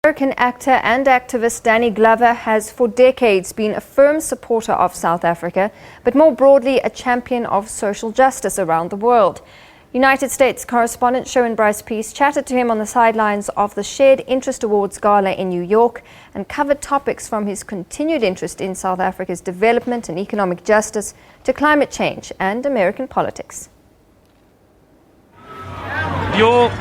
American actor and activist Danny Glover has for decades been a firm supporter of South Africa, but more broadly a champion of social justice around the world. United States Correspondent Sherwin Bryce-Pease chatted to him on the sidelines of the Shared Interest Awards Gala in New York and covered topics from his continued interest in South Africa's development and economic justice to climate change and American politics. Your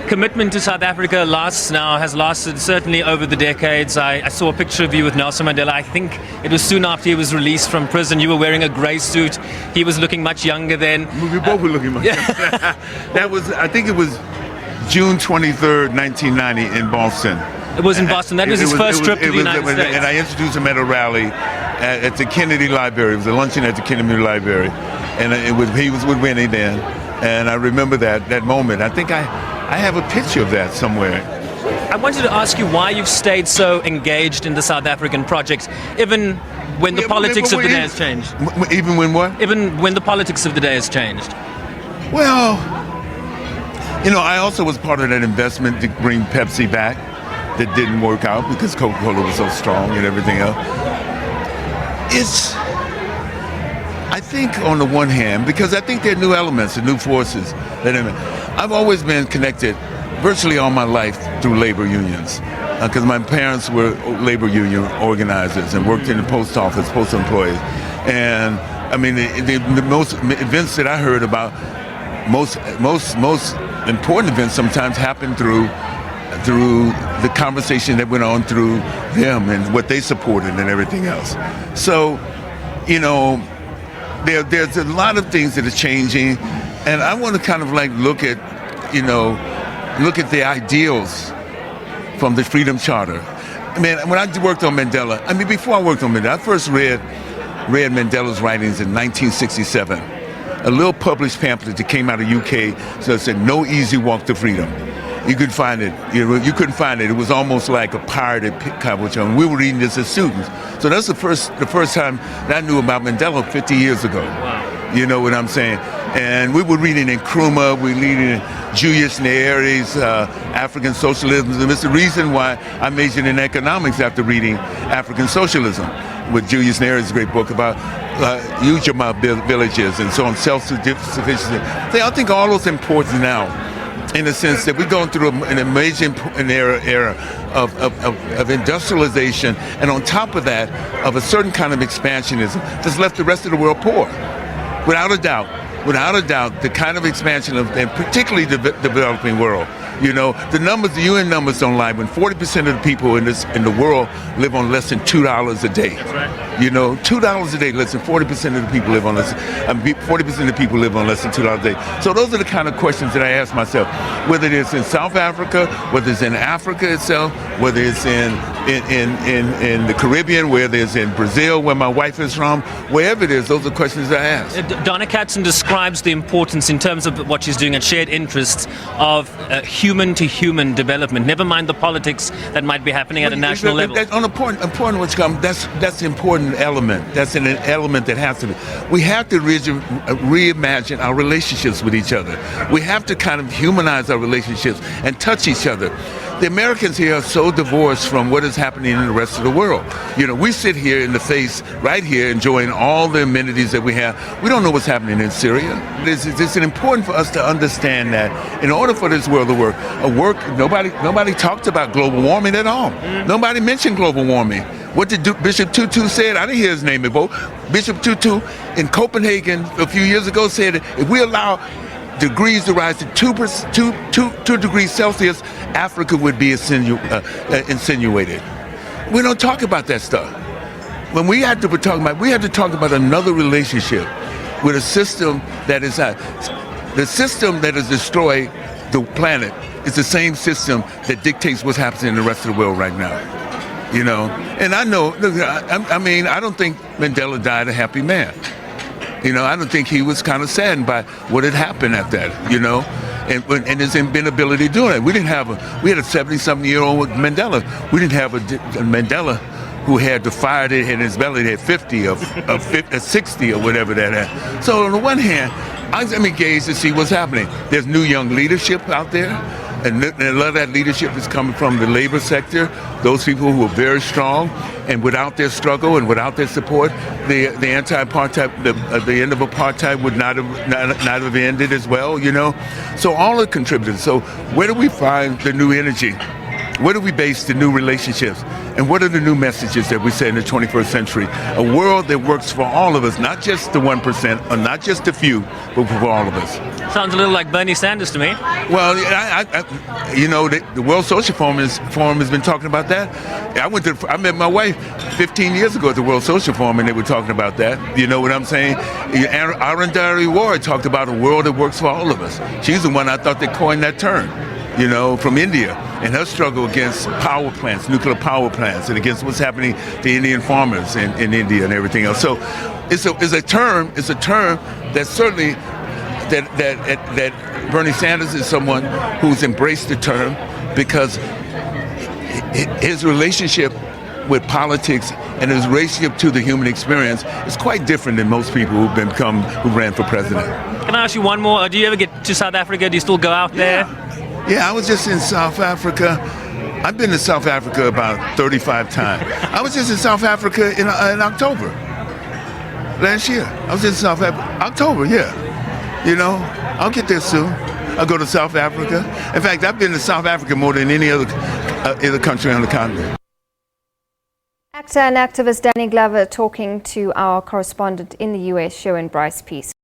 commitment to South Africa has lasted certainly over the decades. I saw a picture of you with Nelson Mandela. I think it was soon after he was released from prison. You were wearing a grey suit. He was looking much younger then. We both were looking much younger. I think it was June 23rd, 1990 in Boston. It was in Boston. That was his first trip to the United States. And I introduced him at a rally at the Kennedy Library. It was a luncheon at the Kennedy Library. And he was with Winnie then. And I remember that moment. I think I have a picture of that somewhere. I wanted to ask you why you've stayed so engaged in the South African project, even when the politics of the day has changed. Even when what? Even when the politics of the day has changed. Well, I also was part of that investment to bring Pepsi back that didn't work out because Coca-Cola was so strong and everything else. I think on the one hand, because I think there are new elements and new forces. I've always been connected virtually all my life through labor unions because my parents were labor union organizers and worked in the post office, postal employees. And I mean, the most events that I heard about, most important events sometimes happen through the conversation that went on through them and what they supported and everything else. So, there's a lot of things that are changing, and I want to kind of like look at the ideals from the Freedom Charter. I mean, when I worked on Mandela, before I worked on Mandela, I first read Mandela's writings in 1967. A little published pamphlet that came out of UK, so it said, "No easy walk to freedom." You could find it. You couldn't find it. It was almost like a pirated copy. We were reading this as students. So that's the first time that I knew about Mandela 50 years ago. Wow. You know what I'm saying? And we were reading in Nkrumah, we were reading in Julius Nyerere's African Socialism. And it's the reason why I majored in economics after reading African Socialism, with Julius Nyerere's great book about Ujamaa villages and so on, self-sufficiency. I think all those important now, in the sense that we're going through an amazing era of industrialization, and on top of that, of a certain kind of expansionism that's left the rest of the world poor. Without a doubt, the kind of expansion and particularly the developing world. The numbers, the UN numbers don't lie. When 40% of the people in the world live on less than $2 a day. That's right. $2 a day. Less than 40% of the people live on 40% of the people live on less than $2 a day. So those are the kind of questions that I ask myself. Whether it's in South Africa, whether it's in Africa itself, whether it's in the Caribbean, whether it's in Brazil, where my wife is from, wherever it is, those are questions that I ask. Donna Katzen describes the importance, in terms of what she's doing at Shared Interests, of human-to-human development. Never mind the politics that might be happening at a national level. On important what's come, that's the important element. That's an element that has to be. We have to reimagine our relationships with each other. We have to kind of humanize our relationships and touch each other. The Americans here are so divorced from what is happening in the rest of the world. We sit here in the face, right here, enjoying all the amenities that we have. We don't know what's happening in Syria. It's important for us to understand that in order for this world to work, nobody talked about global warming at all. Nobody mentioned global warming. What did Bishop Tutu said? I didn't hear his name before. Bishop Tutu in Copenhagen a few years ago said that if we allow degrees to rise to 2 degrees Celsius, Africa would be insinuated. We don't talk about that stuff. When we have to talk about another relationship with a system that is the system that has destroyed the planet is the same system that dictates what's happening in the rest of the world right now. And I know. I don't think Mandela died a happy man. I don't think he was kind of saddened by what had happened at that, and his inability to do it. We had a 70-something-year-old Mandela. We didn't have a Mandela who had the fire that in his belly that had 50 or 60 or whatever that had. So on the one hand, I'm engaged to see what's happening. There's new young leadership out there. And a lot of that leadership is coming from the labor sector, those people who are very strong, and without their struggle and without their support, the anti-apartheid, the end of apartheid would not have ended as well, you know? So all the contributors. So where do we find the new energy? Where do we base the new relationships? And what are the new messages that we say in the 21st century? A world that works for all of us, not just the 1% or not just the few, but for all of us. Sounds a little like Bernie Sanders to me. Well, you know, the World Social Forum has been talking about that. I met my wife 15 years ago at the World Social Forum, and they were talking about that. You know what I'm saying? Arundhati Roy talked about a world that works for all of us. She's the one I thought that coined that term, you know, from India, and her struggle against power plants, nuclear power plants, and against what's happening to Indian farmers in India and everything else. So it's a term that certainly that Bernie Sanders is someone who's embraced the term because his relationship with politics and his relationship to the human experience is quite different than most people who ran for president. Can I ask you one more? Do you ever get to South Africa? Do you still go out there? Yeah, I was just in South Africa. I've been to South Africa about 35 times. I was just in South Africa in October last year. I was in South Africa. October, yeah. You know, I'll get there soon. I'll go to South Africa. In fact, I've been to South Africa more than any other country on the continent. Actor and activist Danny Glover talking to our correspondent in the US, Sherwin Bryce-Pease.